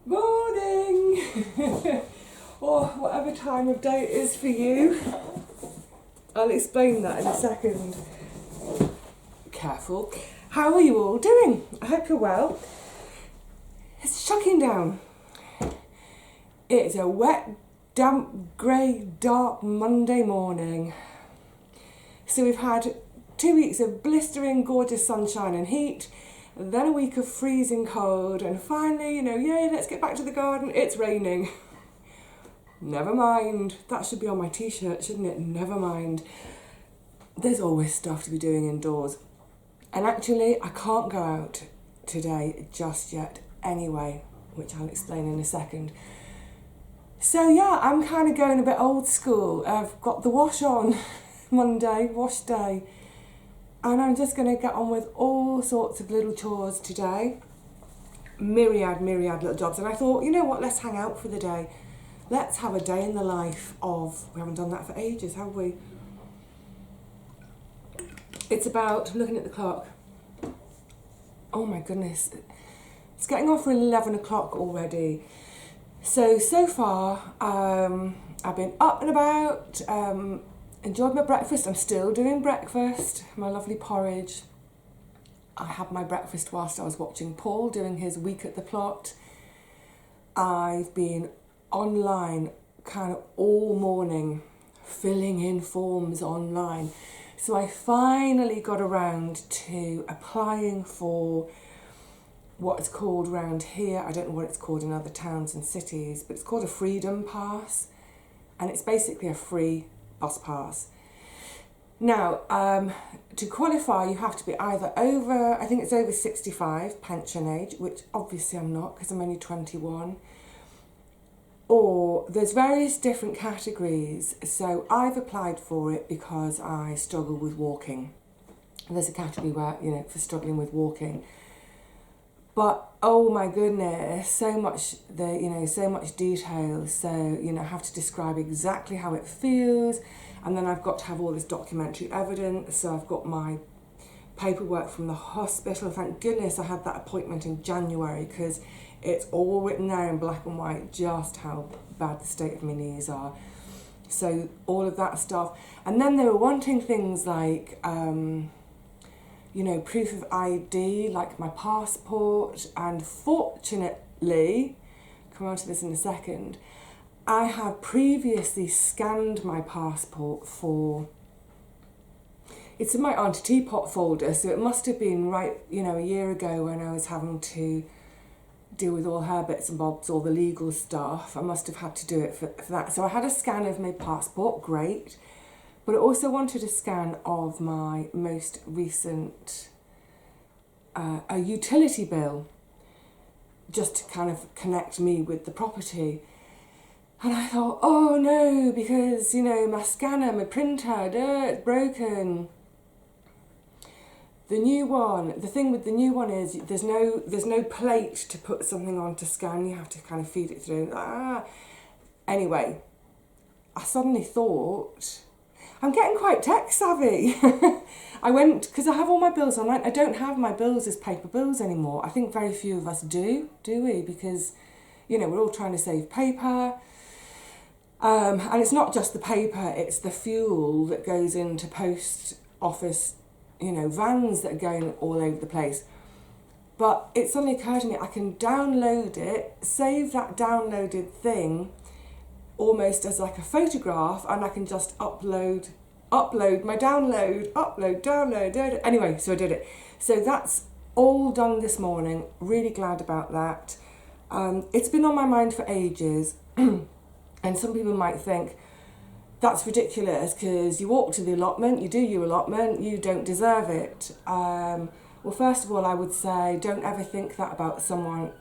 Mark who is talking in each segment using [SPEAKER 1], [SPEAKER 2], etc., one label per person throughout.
[SPEAKER 1] Morning! Or whatever time of day it is for you. I'll explain that in a second. Careful. How are you all doing? I hope you're well. It's chucking down. It's a wet, damp, grey, dark Monday morning. So we've had 2 weeks of blistering, gorgeous sunshine and heat, then a week of freezing cold, and finally, yay, let's get back to the garden, it's raining. Never mind. That should be on my t-shirt, shouldn't it? Never mind. There's always stuff to be doing indoors. And actually, I can't go out today just yet anyway, which I'll explain in a second. So yeah, I'm kind of going a bit old school. I've got the wash on Monday, wash day. And I'm just going to get on with all sorts of little chores today. Myriad little jobs. And I thought, you know what, let's hang out for the day. Let's have a day in the life of, we haven't done that for ages, have we? It's about, I'm looking at the clock. Oh my goodness. It's getting on for 11 o'clock already. So far, I've been up and about, enjoyed my breakfast. I'm still doing breakfast, my lovely porridge. I had my breakfast whilst I was watching Paul doing his week at the plot. I've been online kind of all morning, filling in forms online. So I finally got around to applying for what's called around here, I don't know what it's called in other towns and cities, but it's called a freedom pass, and it's basically a free bus pass. Now, to qualify, you have to be either over, I think it's over 65, pension age, which obviously I'm not because I'm only 21, or there's various different categories. So I've applied for it because I struggle with walking. And there's a category where, for struggling with walking. But oh my goodness, so much detail. So, I have to describe exactly how it feels. And then I've got to have all this documentary evidence. So I've got my paperwork from the hospital. Thank goodness I had that appointment in January because it's all written there in black and white just how bad the state of my knees are. So all of that stuff. And then they were wanting things like, proof of ID, like my passport. And fortunately, come on to this in a second, I had previously scanned my passport for, it's in my Auntie Teapot folder, so it must have been a year ago when I was having to deal with all her bits and bobs, all the legal stuff. I must have had to do it for that. So I had a scan of my passport, great, but I also wanted a scan of my most recent a utility bill, just to kind of connect me with the property. And I thought, oh no, because, my scanner, my printer, it's broken. The thing with the new one is there's no plate to put something on to scan. You have to kind of feed it through. Anyway, I suddenly thought, I'm getting quite tech savvy. I went, because I have all my bills online. I don't have my bills as paper bills anymore. I think very few of us do we? Because, we're all trying to save paper. And it's not just the paper, it's the fuel that goes into post office, vans that are going all over the place. But it suddenly occurred to me, I can download it, save that downloaded thing almost as like a photograph, and I can just upload my download. Anyway, so I did it. So that's all done this morning. Really glad about that. It's been on my mind for ages. And some people might think, that's ridiculous because you walk to the allotment, you do your allotment, you don't deserve it. Well, first of all, I would say don't ever think that about someone,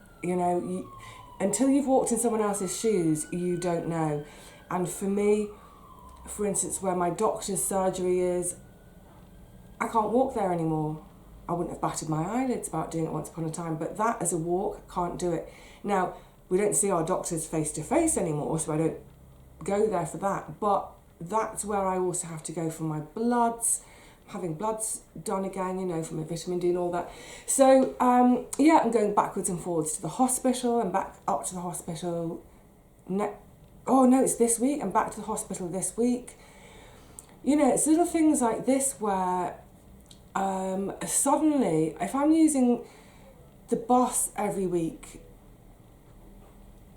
[SPEAKER 1] until you've walked in someone else's shoes, you don't know. And for me, for instance, where my doctor's surgery is, I can't walk there anymore. I wouldn't have batted my eyelids about doing it once upon a time, but that as a walk, can't do it. Now, we don't see our doctors face to face anymore, so I don't go there for that. But that's where I also have to go for my bloods, having bloods done again, you know, from a vitamin D and all that. So, yeah, I'm going backwards and forwards to the hospital and back up to the hospital. Oh, no, it's this week. I'm back to the hospital this week. You know, it's little things like this where suddenly, if I'm using the bus every week,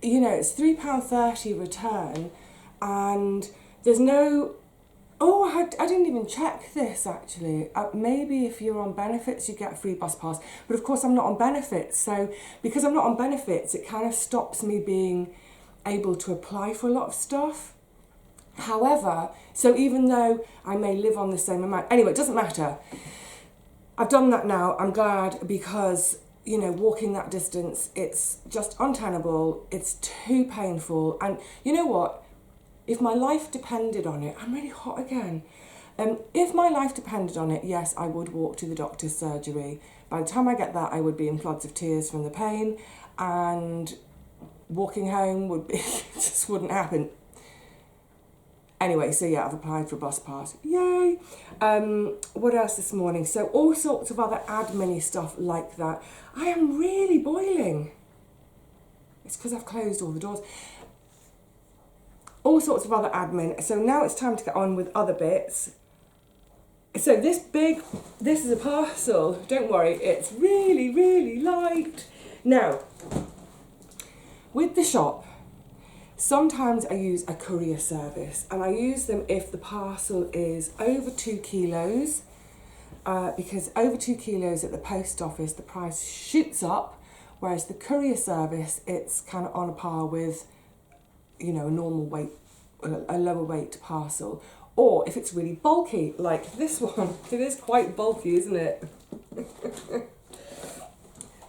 [SPEAKER 1] you know, it's £3.30 return, and there's no... Oh, I didn't even check this, actually. Maybe if you're on benefits, you get a free bus pass. But of course, I'm not on benefits. So because I'm not on benefits, it kind of stops me being able to apply for a lot of stuff. However, so even though I may live on the same amount... Anyway, it doesn't matter. I've done that now. I'm glad, because, you know, walking that distance, it's just untenable. It's too painful. And you know what? If my life depended on it... I'm really hot again. If my life depended on it, yes, I would walk to the doctor's surgery. By the time I get that, I would be in floods of tears from the pain, and walking home would be... just wouldn't happen. Anyway, so yeah, I've applied for a bus pass. Yay! What else this morning? So all sorts of other admin-y stuff like that. I am really boiling. It's because I've closed all the doors. All sorts of other admin. So now it's time to get on with other bits. So this is a parcel. Don't worry, it's really, really light. Now, with the shop, sometimes I use a courier service, and I use them if the parcel is over 2 kilos, because over 2 kilos at the post office, the price shoots up, whereas the courier service, it's kind of on a par with, you know, a normal weight, a lower weight parcel. Or if it's really bulky, like this one. It is quite bulky, isn't it?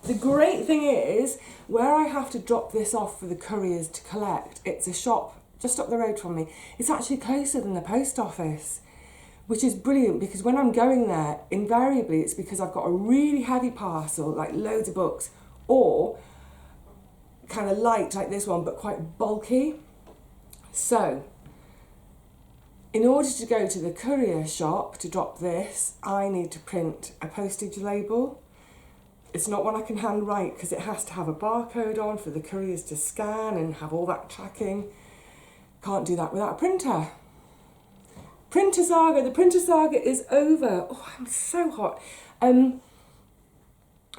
[SPEAKER 1] The great thing is, where I have to drop this off for the couriers to collect, it's a shop just up the road from me. It's actually closer than the post office, which is brilliant, because when I'm going there, invariably it's because I've got a really heavy parcel, like loads of books, or kind of light like this one, but quite bulky. So, in order to go to the courier shop to drop this, I need to print a postage label. It's not one I can hand write, because it has to have a barcode on for the couriers to scan and have all that tracking. Can't do that without a printer. Printer saga. The printer saga is over. Oh, I'm so hot. I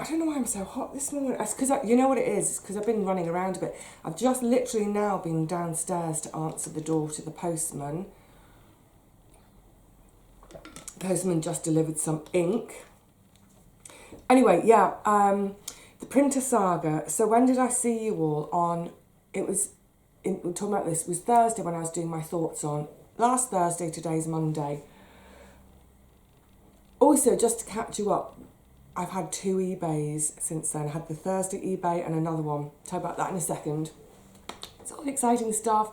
[SPEAKER 1] don't know why I'm so hot this morning. It's because, you know what it is? It's because I've been running around a bit. I've just literally now been downstairs to answer the door to the postman. The postman just delivered some ink. Anyway, yeah, the printer saga. So when did I see you all on? We're talking about this. It was Thursday when I was doing my thoughts on. Last Thursday, today's Monday. Also, just to catch you up, I've had 2 eBays since then. I had the Thursday eBay and another one. I'll tell you about that in a second. It's all exciting stuff.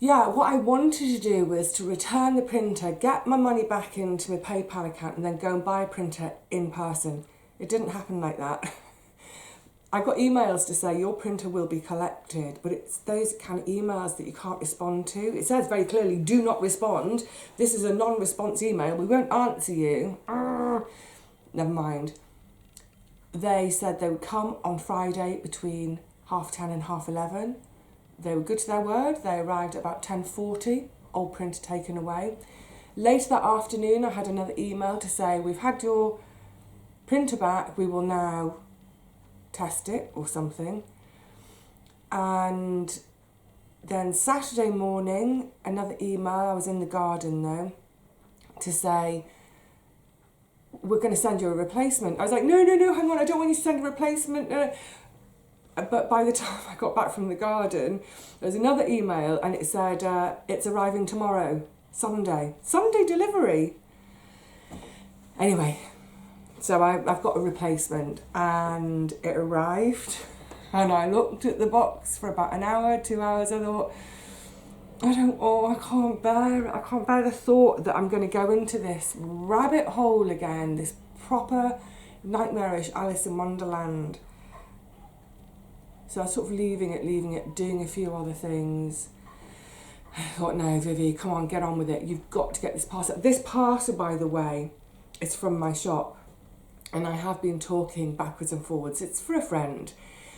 [SPEAKER 1] Yeah, what I wanted to do was to return the printer, get my money back into my PayPal account, and then go and buy a printer in person. It didn't happen like that. I got emails to say your printer will be collected, but it's those kind of emails that you can't respond to. It says very clearly, do not respond. This is a non-response email. We won't answer you. Never mind. They said they would come on Friday between 10:30 and 11:30. They were good to their word. They arrived at about 10:40, old printer taken away. Later that afternoon, I had another email to say, we've had your printer back, we will now test it or something. And then Saturday morning, another email, I was in the garden though, to say, we're going to send you a replacement. I was like, no, hang on, I don't want you to send a replacement. But by the time I got back from the garden, there was another email and it said, it's arriving tomorrow, Sunday delivery. Anyway, so I've got a replacement and it arrived, and I looked at the box for about an hour, 2 hours. I thought, I can't bear the thought that I'm going to go into this rabbit hole again, this proper nightmarish Alice in Wonderland. So I was sort of leaving it, doing a few other things. I thought, no, Vivi, come on, get on with it. You've got to get this parcel. This parcel, by the way, is from my shop. And I have been talking backwards and forwards. It's for a friend.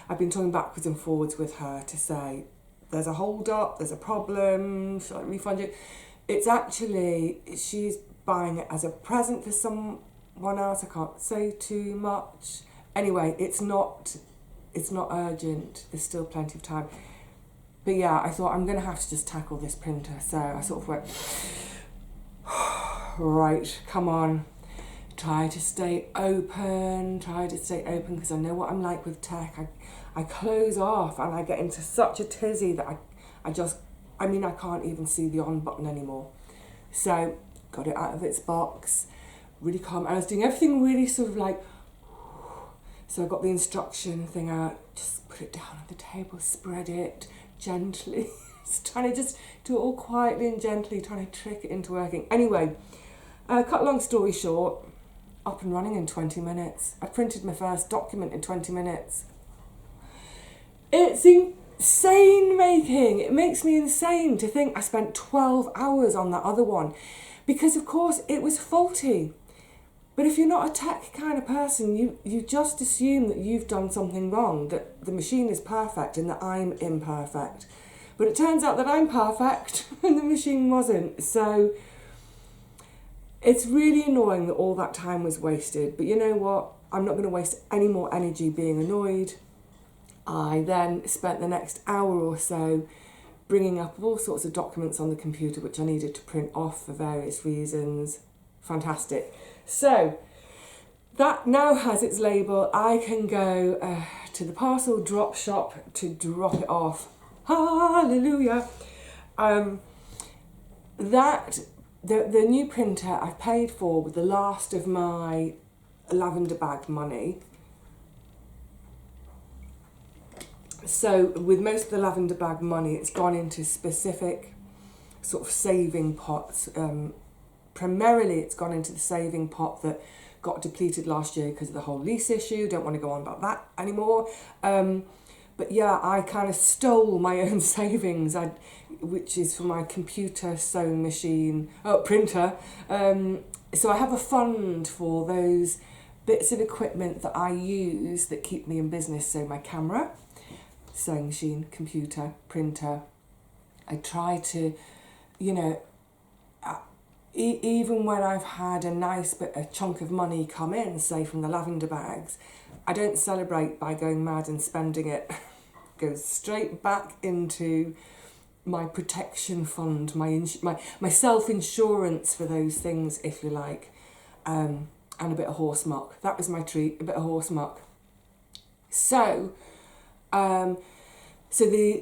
[SPEAKER 1] I've been talking backwards and forwards with her to say, there's a hold up, there's a problem, shall I refund you? It's actually, she's buying it as a present for someone else. I can't say too much. Anyway, it's not urgent. There's still plenty of time. But yeah, I thought I'm going to have to just tackle this printer. So I sort of went, right, come on. Try to stay open, because I know what I'm like with tech. I close off and I get into such a tizzy that I can't even see the on button anymore. So got it out of its box, really calm. I was doing everything really sort of like, so I got the instruction thing out, just put it down on the table, spread it gently. Trying to just do it all quietly and gently, trying to trick it into working. Anyway, cut a long story short, up and running in 20 minutes. I printed my first document in 20 minutes. It's insane making. It makes me insane to think I spent 12 hours on that other one because, of course, it was faulty. But if you're not a tech kind of person, you just assume that you've done something wrong, that the machine is perfect and that I'm imperfect. But it turns out that I'm perfect and the machine wasn't. So it's really annoying that all that time was wasted. But you know what? I'm not going to waste any more energy being annoyed. I then spent the next hour or so bringing up all sorts of documents on the computer which I needed to print off for various reasons. Fantastic. So that now has its label. I can go to the parcel drop shop to drop it off. Hallelujah. The new printer I paid for with the last of my lavender bag money. So with most of the lavender bag money, it's gone into specific sort of saving pots. Primarily, it's gone into the saving pot that got depleted last year because of the whole lease issue. Don't want to go on about that anymore. But yeah, I kind of stole my own savings, which is for my computer sewing machine, printer. So I have a fund for those bits of equipment that I use that keep me in business. So my camera, sewing machine, computer, printer. I try to, even when I've had a chunk of money come in, say from the lavender bags, I don't celebrate by going mad and spending it. It goes straight back into my protection fund, my self-insurance for those things, if you like, and a bit of horse muck. That was my treat, a bit of horse muck. So, the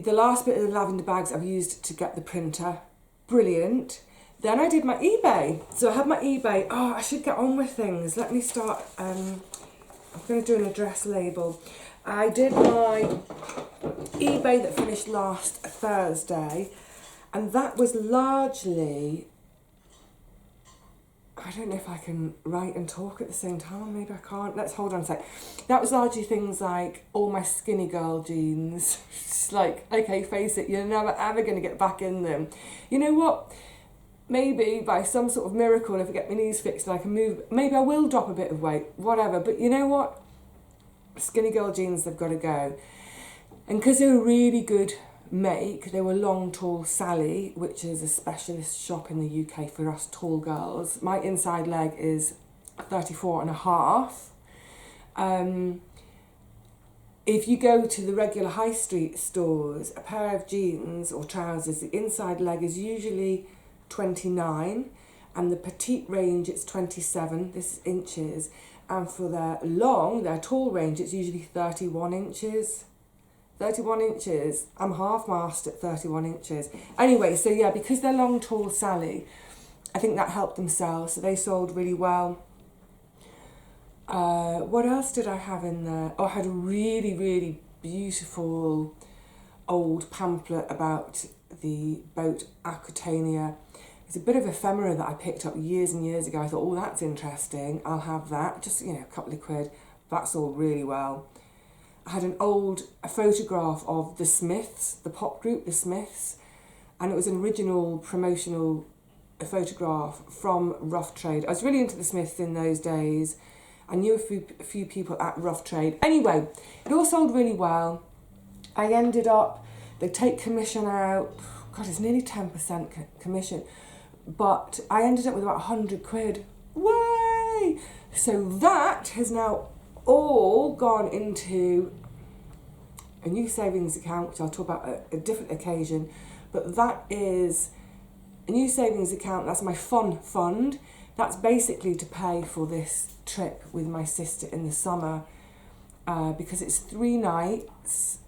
[SPEAKER 1] last bit of the lavender bags I've used to get the printer, brilliant. Then I did my eBay. So I had my eBay. Oh, I should get on with things. Let me start. I'm going to do an address label. I did my eBay that finished last Thursday, and that was largely, I don't know if I can write and talk at the same time, maybe I can't. Let's hold on a sec. That was largely things like all my skinny girl jeans. It's like, okay, face it, you're never ever going to get back in them. You know what? Maybe by some sort of miracle, if I get my knees fixed and I can move, maybe I will drop a bit of weight, whatever. But you know what? Skinny girl jeans, they've got to go. And because they were really good make, they were Long Tall Sally, which is a specialist shop in the UK for us tall girls. My inside leg is 34 and a half. If you go to the regular high street stores, a pair of jeans or trousers, the inside leg is usually 29, and the petite range it's 27, this is inches, and for their tall range it's usually 31 inches. 31 inches, I'm half-mast at 31 inches. Anyway, so yeah, because they're Long Tall Sally, I think that helped them sell, so they sold really well. What else did I have in there? Oh, I had a really, really beautiful old pamphlet about the boat Aquitania. It's a bit of ephemera that I picked up years and years ago. I thought, oh, that's interesting. I'll have that. Just, a couple of quid. That sold really well. I had a photograph of the Smiths, the pop group, the Smiths. and it was an original promotional photograph from Rough Trade. I was really into the Smiths in those days. I knew a few people at Rough Trade. Anyway, it all sold really well. I ended up, they take commission out, God, it's nearly 10% commission, but I ended up with about 100 quid. Way! So that has now all gone into a new savings account, which I'll talk about at a different occasion, but that is a new savings account. That's my fun fund. That's basically to pay for this trip with my sister in the summer, because it's 3 nights.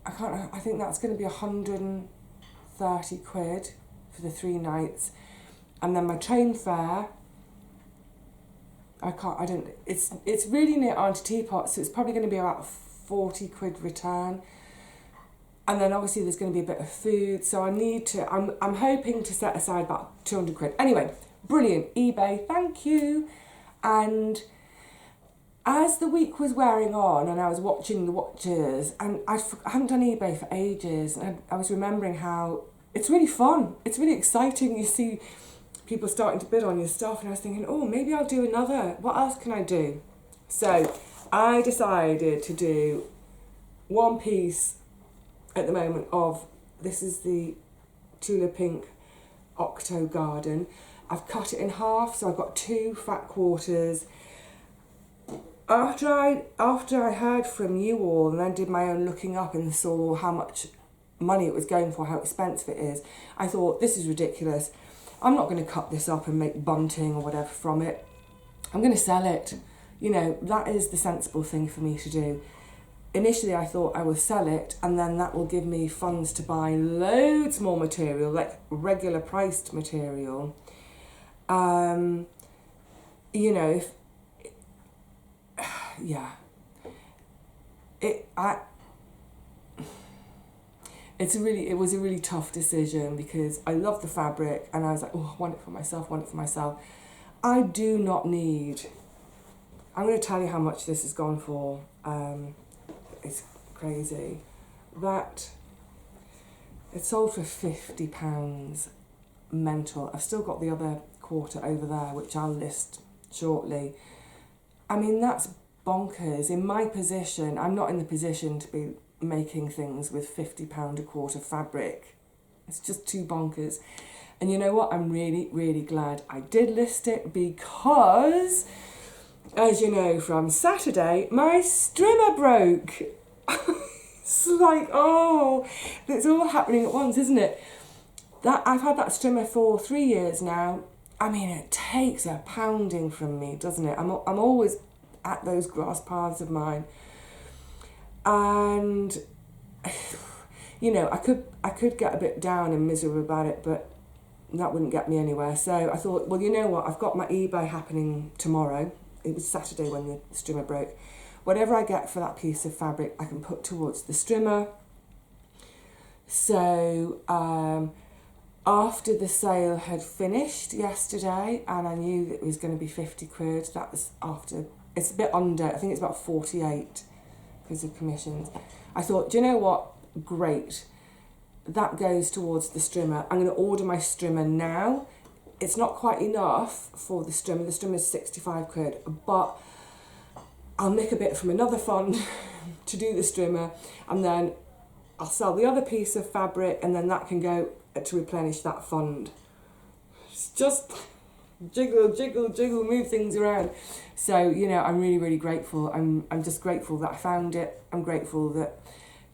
[SPEAKER 1] I think that's going to be 130 quid for the 3 nights, and then my train fare. It's really near Auntie Teapot, so it's probably going to be about 40 quid return. And then obviously there's going to be a bit of food, so I'm hoping to set aside about 200 quid. Anyway, brilliant, eBay, thank you. And as the week was wearing on and I was watching the watches, and I haven't done eBay for ages, and I was remembering how it's really fun, it's really exciting. You see people starting to bid on your stuff, and I was thinking, oh, maybe I'll do another. What else can I do? So I decided to do one piece at the moment of, this is the Tula Pink Octo Garden. I've cut it in half, so I've got 2 fat quarters. After I heard from you all and then did my own looking up and saw how much money it was going for, how expensive it is, I thought, this is ridiculous. I'm not going to cut this up and make bunting or whatever from it. I'm going to sell it. You know, that is the sensible thing for me to do. Initially, I thought I would sell it, and then that will give me funds to buy loads more material, like regular priced material. You know, it was a really tough decision, because I love the fabric and I was like, oh, I want it for myself. I do not need, I'm going to tell you how much this has gone for. It's crazy. That, it sold for £50, mental. I've still got the other quarter over there, which I'll list shortly. I mean, that's bonkers. In my position, I'm not in the position to be making things with £50 a quarter fabric. It's just too bonkers. And you know what? I'm really, really glad I did list it, because, as you know from Saturday, my strimmer broke. It's like, oh, it's all happening at once, isn't it? That I've had that strimmer for 3 years now. I mean, it takes a pounding from me, doesn't it? I'm always at those grass paths of mine. And, you know, I could get a bit down and miserable about it, but that wouldn't get me anywhere. So I thought, well, you know what? I've got my eBay happening tomorrow. It was Saturday when the strimmer broke. Whatever I get for that piece of fabric, I can put towards the strimmer. So after the sale had finished yesterday, and I knew that it was going to be 50 quid, that was after, it's a bit under, I think it's about 48 because of commissions. I thought, do you know what? Great. That goes towards the strimmer. I'm going to order my strimmer now. It's not quite enough for the strimmer. The strimmer is 65 quid, but I'll nick a bit from another fund to do the strimmer, and then I'll sell the other piece of fabric, and then that can go to replenish that fund. It's just jiggle, jiggle, jiggle, move things around. So, you know, I'm really, really grateful. I'm just grateful that I found it. I'm grateful that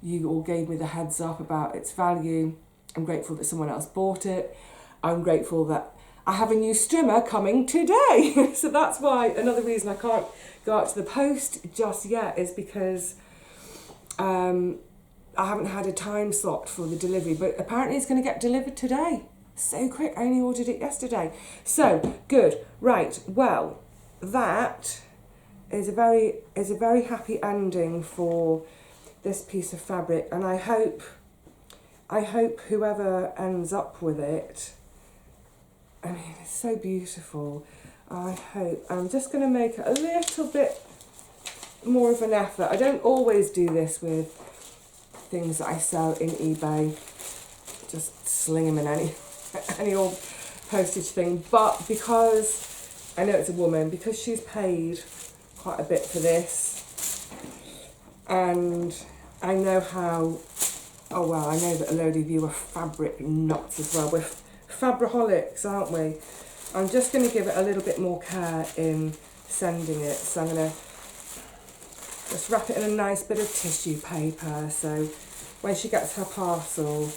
[SPEAKER 1] you all gave me the heads up about its value. I'm grateful that someone else bought it. I'm grateful that I have a new strimmer coming today. So that's why, another reason I can't go out to the post just yet is because I haven't had a time slot for the delivery, but apparently it's going to get delivered today. So quick, I only ordered it yesterday. So, good. Right, well, that is a very happy ending for this piece of fabric, and I hope whoever ends up with it, I mean, it's so beautiful. I hope. I'm just going to make it a little bit more of an effort. I don't always do this with things that I sell in eBay. just sling them in any old postage thing. But because I know it's a woman, because she's paid quite a bit for this, and I know how, oh well, I know that a load of you are fabric nuts as well. We're fabriholics, aren't we? I'm just going to give it a little bit more care in sending it. So I'm going to just wrap it in a nice bit of tissue paper, so when she gets her parcel,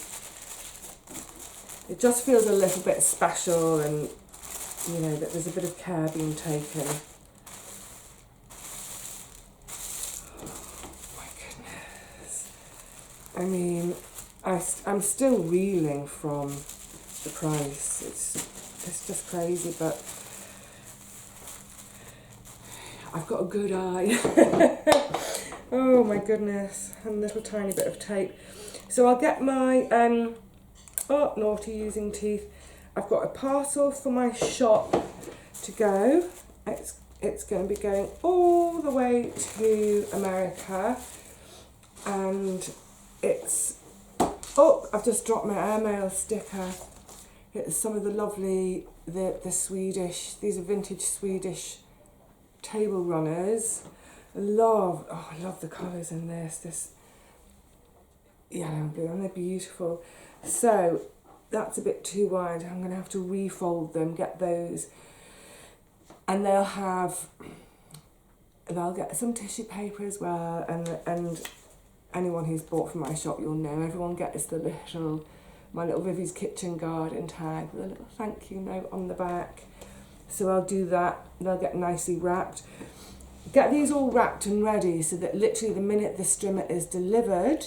[SPEAKER 1] it just feels a little bit special, and you know that there's a bit of care being taken. Oh my goodness. I mean, I'm still reeling from the price. It's just crazy, but I've got a good eye. Oh my goodness, and a little tiny bit of tape. So I'll get my, oh, naughty using teeth. I've got a parcel for my shop to go. It's going to be going all the way to America, and it's, oh, I've just dropped my airmail sticker. It's some of the lovely, the Swedish, these are vintage Swedish table runners. I love the colours in this yellow and blue, and they're beautiful. So that's a bit too wide. I'm going to have to refold them, get those, and they'll get some tissue paper as well, and anyone who's bought from my shop, you'll know, everyone gets my little Vivi's Kitchen Garden tag with a little thank you note on the back. So I'll do that. They'll get nicely wrapped. Get these all wrapped and ready so that literally the minute the strimmer is delivered,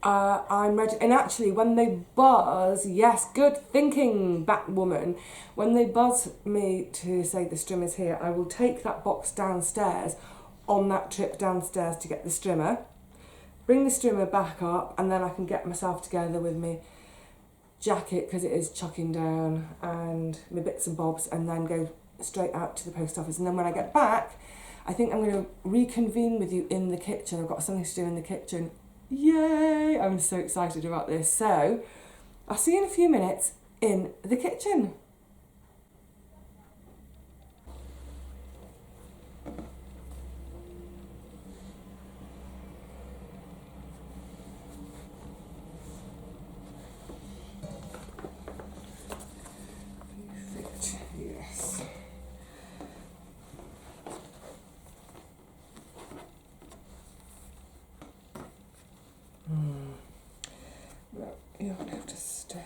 [SPEAKER 1] I'm ready. And actually, when they buzz, yes, good thinking, Batwoman. When they buzz me to say the strimmer's here, I will take that box downstairs on that trip downstairs to get the strimmer, bring the strimmer back up, and then I can get myself together with me jacket, because it is chucking down, and my bits and bobs, and then go straight out to the post office. And then when I get back, I think I'm going to reconvene with you in the kitchen. I've got something to do in the kitchen. Yay! I'm so excited about this. So I'll see you in a few minutes in the kitchen. Yes. Well, you'll have to stay.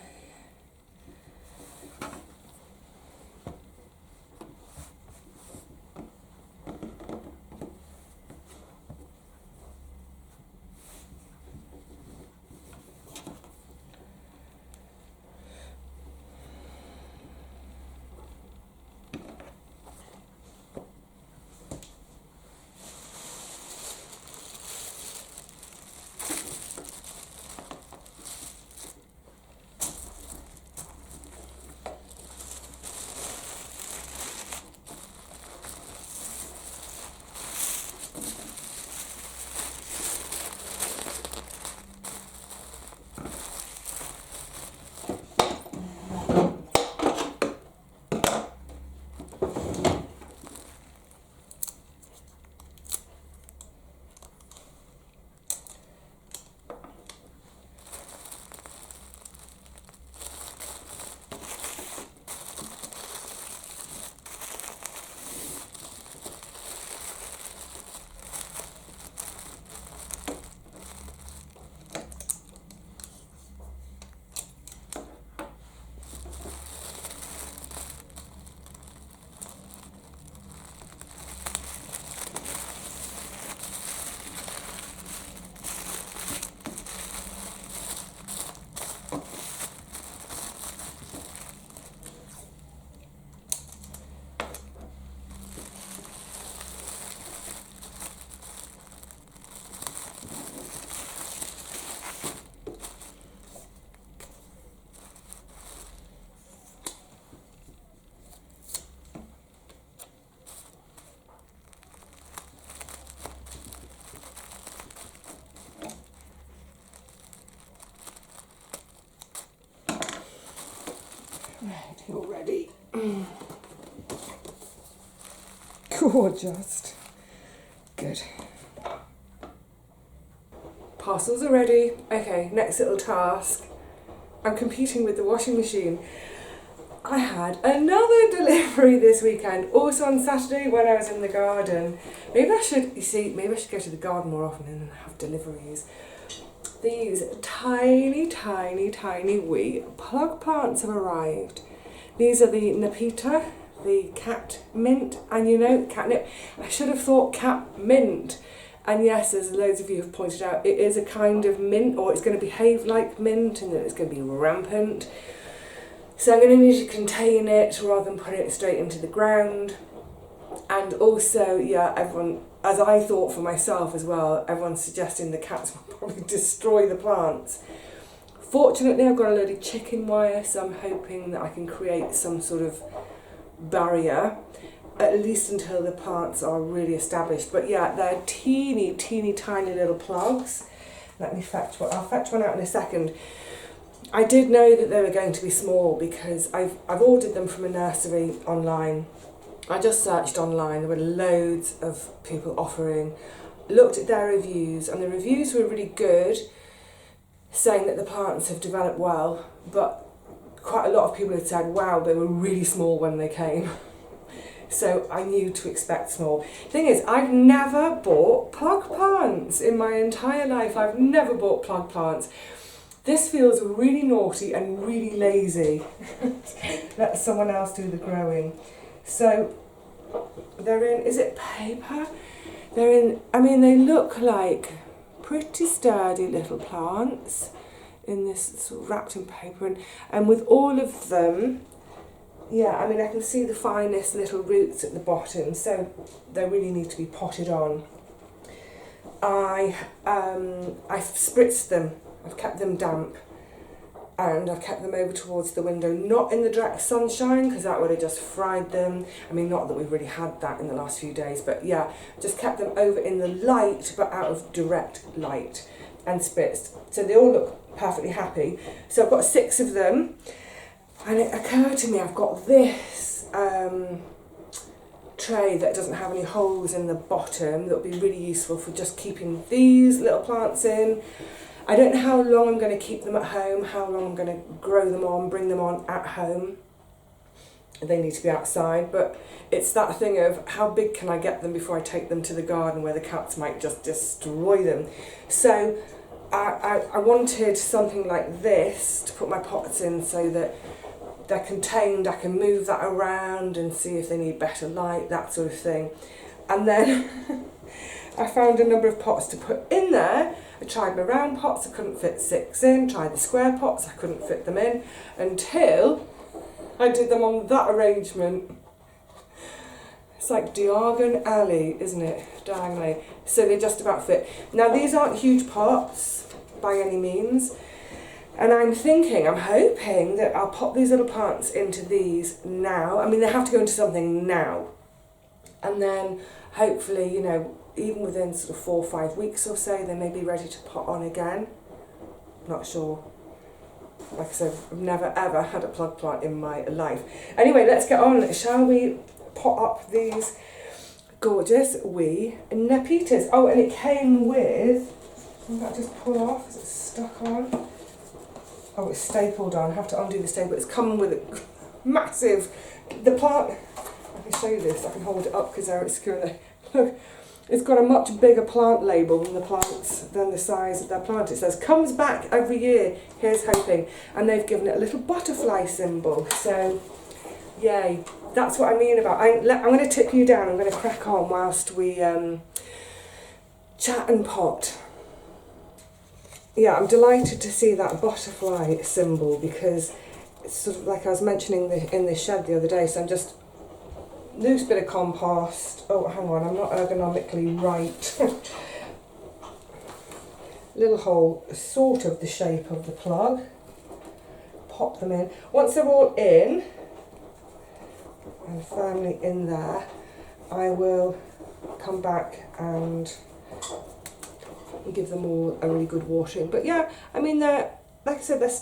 [SPEAKER 1] Gorgeous. Good. Parcels are ready. Okay, next little task. I'm competing with the washing machine. I had another delivery this weekend, also on Saturday when I was in the garden. Maybe I should go to the garden more often and have deliveries. These tiny, tiny, tiny wee plug plants have arrived. These are the Nepeta, the cat mint, and you know, catnip. I should have thought cat mint. And yes, as loads of you have pointed out, it is a kind of mint, or it's going to behave like mint, and that it's going to be rampant. So I'm going to need to contain it rather than put it straight into the ground. And also, yeah, everyone, as I thought for myself as well, everyone's suggesting the cats will probably destroy the plants. Fortunately, I've got a load of chicken wire, so I'm hoping that I can create some sort of barrier, at least until the plants are really established. But yeah, they're teeny, teeny, tiny little plugs. Let me fetch one. I'll fetch one out in a second. I did know that they were going to be small because I've ordered them from a nursery online. I just searched online, there were loads of people offering, looked at their reviews, and the reviews were really good, saying that the plants have developed well, but quite a lot of people had said, wow, they were really small when they came. So I knew to expect small. Thing is, I've never bought plug plants in my entire life. I've never bought plug plants. This feels really naughty and really lazy. Let someone else do the growing. So they're in, is it paper? They're in, I mean, they look like pretty sturdy little plants in this sort of wrapped in paper. And with all of them, yeah, I mean, I can see the finest little roots at the bottom, so they really need to be potted on. I've spritzed them. I've kept them damp, and I've kept them over towards the window, not in the direct sunshine because that would have just fried them. I mean, not that we've really had that in the last few days, but yeah, just kept them over in the light but out of direct light and spritzed. So they all look perfectly happy. So I've got 6 of them, and it occurred to me I've got this tray that doesn't have any holes in the bottom that would be really useful for just keeping these little plants in. I don't know how long I'm going to keep them at home, how long I'm going to grow them on, bring them on at home. They need to be outside, but it's that thing of how big can I get them before I take them to the garden where the cats might just destroy them. So I wanted something like this to put my pots in so that they're contained, I can move that around and see if they need better light, that sort of thing. And then I found a number of pots to put in there. I tried my round pots, I couldn't fit 6 in, tried the square pots, I couldn't fit them in, until I did them on that arrangement. It's like Diagon Alley, isn't it? Diagonally. So they just about fit. Now these aren't huge pots by any means, and I'm hoping that I'll pop these little plants into these now. I mean, they have to go into something now. And then hopefully, you know, even within sort of 4 or 5 weeks or so, they may be ready to pot on again. Not sure. Like I said, I've never ever had a plug plant in my life. Anyway, let's get on. Shall we pot up these gorgeous wee Nepetas? Oh, and it came with, can that just pull off? Is it stuck on? Oh, it's stapled on. I have to undo the staple. It's come with a massive, the plant, I can show you this, I can hold it up because they're obscure. Look. It's got a much bigger plant label than the size of their plant. It says, comes back every year, here's hoping. And they've given it a little butterfly symbol. So, yay. That's what I mean about, I'm going to tip you down, I'm going to crack on whilst we chat and pot. Yeah, I'm delighted to see that butterfly symbol because it's sort of like I was mentioning in the shed the other day, so I'm just loose bit of compost. Oh, hang on, I'm not ergonomically right. Little hole, sort of the shape of the plug. Pop them in. Once they're all in, and firmly in there, I will come back and give them all a really good washing. But yeah, I mean, they're, like I said, they're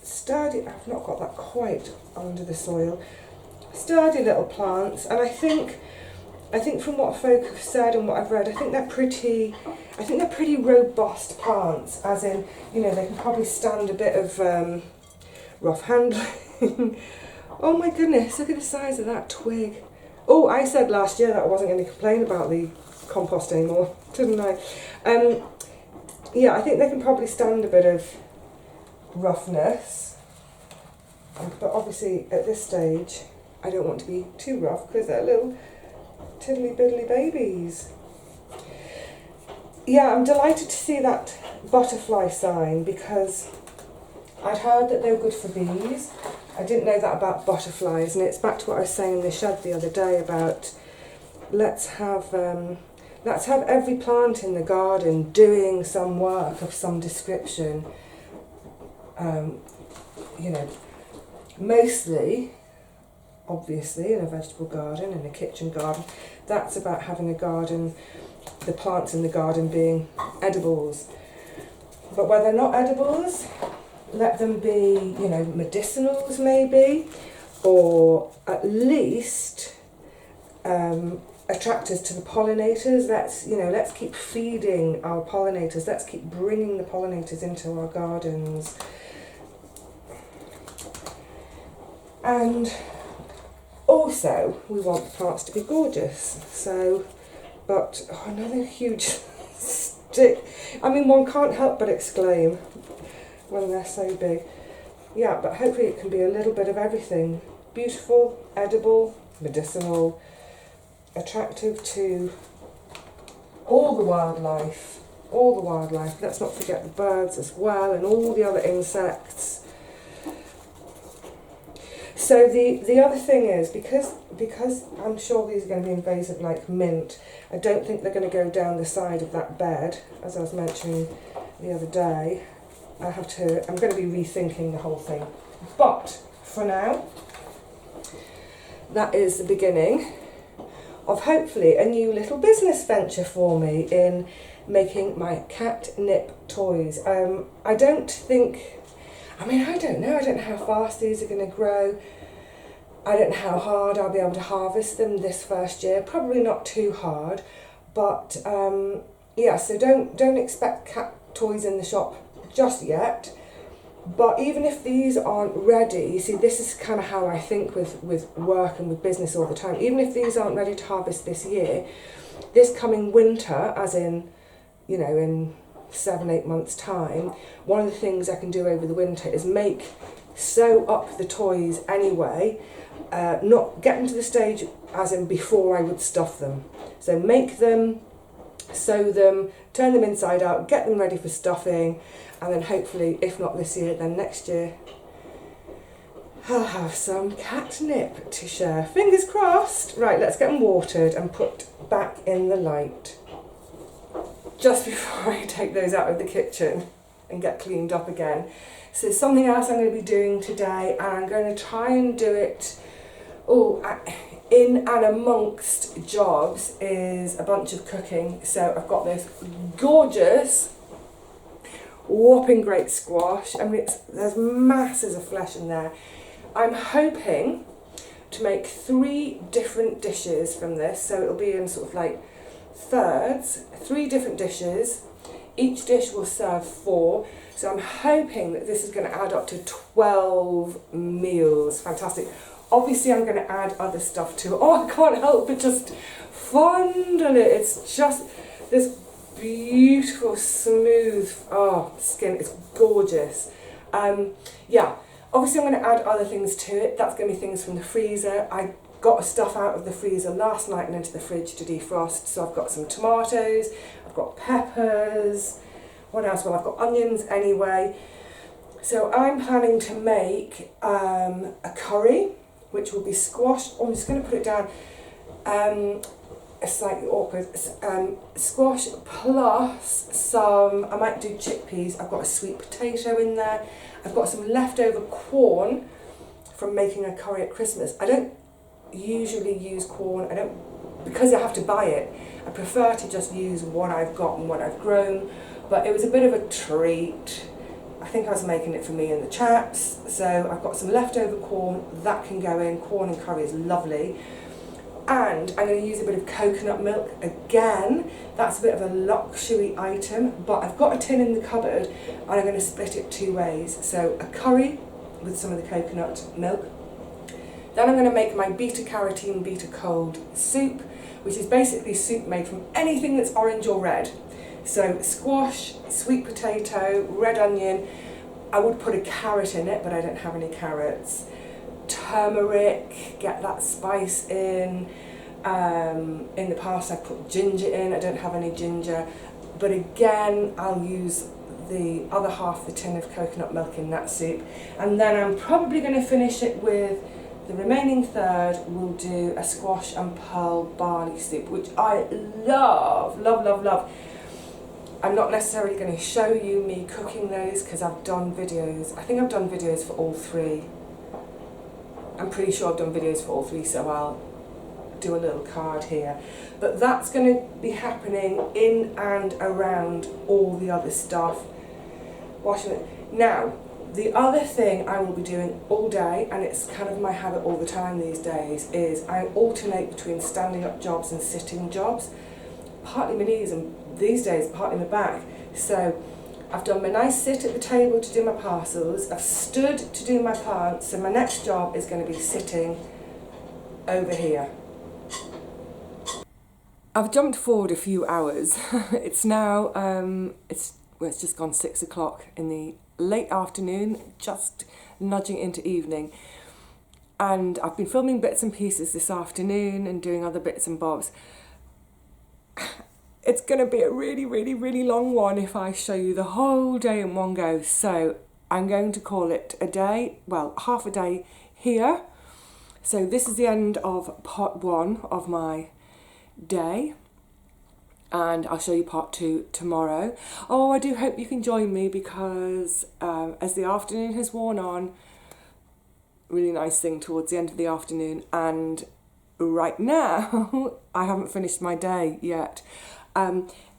[SPEAKER 1] sturdy. I've not got that quite under the soil. Sturdy little plants, and I think I think from what folk have said and what I've read, I think they're pretty robust plants, as in, you know, they can probably stand a bit of rough handling. Oh my goodness, look at the size of that twig. Oh, I said last year that I wasn't going to complain about the compost anymore, didn't I? Yeah, I think they can probably stand a bit of roughness, but obviously at this stage I don't want to be too rough because they're little tiddly biddly babies. Yeah, I'm delighted to see that butterfly sign because I'd heard that they were good for bees. I didn't know that about butterflies, and it's back to what I was saying in the shed the other day about let's have every plant in the garden doing some work of some description. You know, mostly, obviously, in a vegetable garden, in a kitchen garden, that's about having a garden, the plants in the garden being edibles. But where they're not edibles, let them be, you know, medicinals maybe, or at least attractors to the pollinators. Let's keep feeding our pollinators. Let's keep bringing the pollinators into our gardens. And also, we want the plants to be gorgeous. So, but another huge stick. I mean, one can't help but exclaim when they're so big. Yeah, but hopefully it can be a little bit of everything. Beautiful, edible, medicinal, attractive to all the wildlife. Let's not forget the birds as well and all the other insects. So the other thing is, because I'm sure these are going to be invasive like mint, I don't think they're going to go down the side of that bed, as I was mentioning the other day. I'm going to be rethinking the whole thing. But for now, that is the beginning of hopefully a new little business venture for me in making my catnip toys. I don't know how fast these are going to grow. I don't know how hard I'll be able to harvest them this first year. Probably not too hard, but yeah, so don't expect cat toys in the shop just yet. But even if these aren't ready, you see, this is kind of how I think with work and with business all the time. Even if these aren't ready to harvest this year, this coming winter, as in, you know, in 7-8 months time, one of the things I can do over the winter is sew up the toys anyway, not get them to the stage as in before I would stuff them. So make them, sew them, turn them inside out, get them ready for stuffing, and then hopefully, if not this year, then next year, I'll have some catnip to share. Fingers crossed. Right, let's get them watered and put back in the light. Just before I take those out of the kitchen and get cleaned up again. So something else I'm going to be doing today, and I'm going to try and do it in and amongst jobs, is a bunch of cooking. So I've got this gorgeous whopping great squash. I mean, there's masses of flesh in there. I'm hoping to make 3 different dishes from this, so it'll be in sort of like thirds, 3 different dishes. Each dish will serve 4, so I'm hoping that this is going to add up to 12 meals. Fantastic. Obviously I'm going to add other stuff to it. Oh, I can't help but just fondle it. It's just this beautiful smooth skin. It's gorgeous. Yeah, obviously I'm going to add other things to it. That's going to be things from the freezer. I got stuff out of the freezer last night and into the fridge to defrost. So I've got some tomatoes, I've got peppers, what else? Well, I've got onions anyway. So I'm planning to make a curry, which will be squash. I'm just going to put it down. It's slightly awkward. Squash plus some, I might do chickpeas. I've got a sweet potato in there. I've got some leftover corn from making a curry at Christmas. I don't usually use corn. Because I have to buy it. I prefer to just use what I've got and what I've grown. But it was a bit of a treat. I think I was making it for me and the chaps. So I've got some leftover corn that can go in. Corn and curry is lovely. And I'm going to use a bit of coconut milk. Again, that's a bit of a luxury item, but I've got a tin in the cupboard and I'm going to split it 2 ways. So a curry with some of the coconut milk. Then I'm going to make my beta carotene, beta cold soup, which is basically soup made from anything that's orange or red. So squash, sweet potato, red onion. I would put a carrot in it, but I don't have any carrots. Turmeric, get that spice in. In the past I've put ginger in, I don't have any ginger. But again, I'll use the other half the tin of coconut milk in that soup. And then I'm probably going to finish it with the remaining third. We'll do a squash and pearl barley soup, which I love, love, love, love. I'm not necessarily going to show you me cooking those because I've done videos. I think I've done videos for all 3. I'm pretty sure I've done videos for all 3, so I'll do a little card here. But that's going to be happening in and around all the other stuff. Washing it. Now, the other thing I will be doing all day, and it's kind of my habit all the time these days, is I alternate between standing up jobs and sitting jobs. Partly my knees and these days partly my back. So I've done my nice sit at the table to do my parcels, I've stood to do my plants, so my next job is going to be sitting over here. I've jumped forward a few hours. It's now, it's just gone 6 o'clock in the late afternoon, just nudging into evening. And I've been filming bits and pieces this afternoon and doing other bits and bobs. It's going to be a really, really, really long one if I show you the whole day in one go. So I'm going to call it a day, well, half a day here. So this is the end of part 1 of my day. And I'll show you part 2 tomorrow. Oh, I do hope you can join me because as the afternoon has worn on, really nice thing towards the end of the afternoon, and right now I haven't finished my day yet.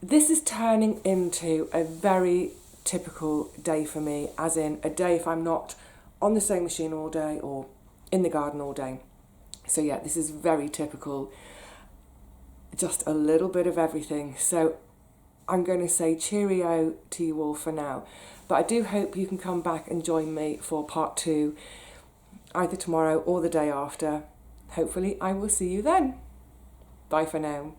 [SPEAKER 1] This is turning into a very typical day for me, as in a day if I'm not on the sewing machine all day or in the garden all day. So yeah, this is very typical, just a little bit of everything. So I'm going to say cheerio to you all for now, but I do hope you can come back and join me for part 2 either tomorrow or the day after. Hopefully I will see you then. Bye for now.